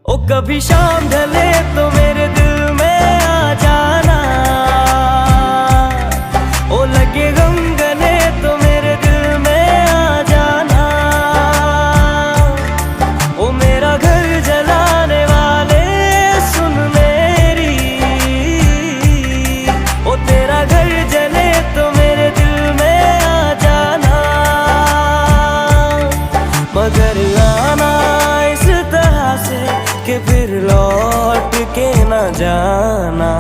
ओ कभी शाम ढले तो मेरे दिल में आ जाना, ओ लगे गम गले तो मेरे दिल में आ जाना। ओ मेरा घर जलाने वाले सुन मेरी, ओ तेरा घर जले तो मेरे दिल में आ जाना। मगर आना इस तरह से कि फिर लौट के न जाना।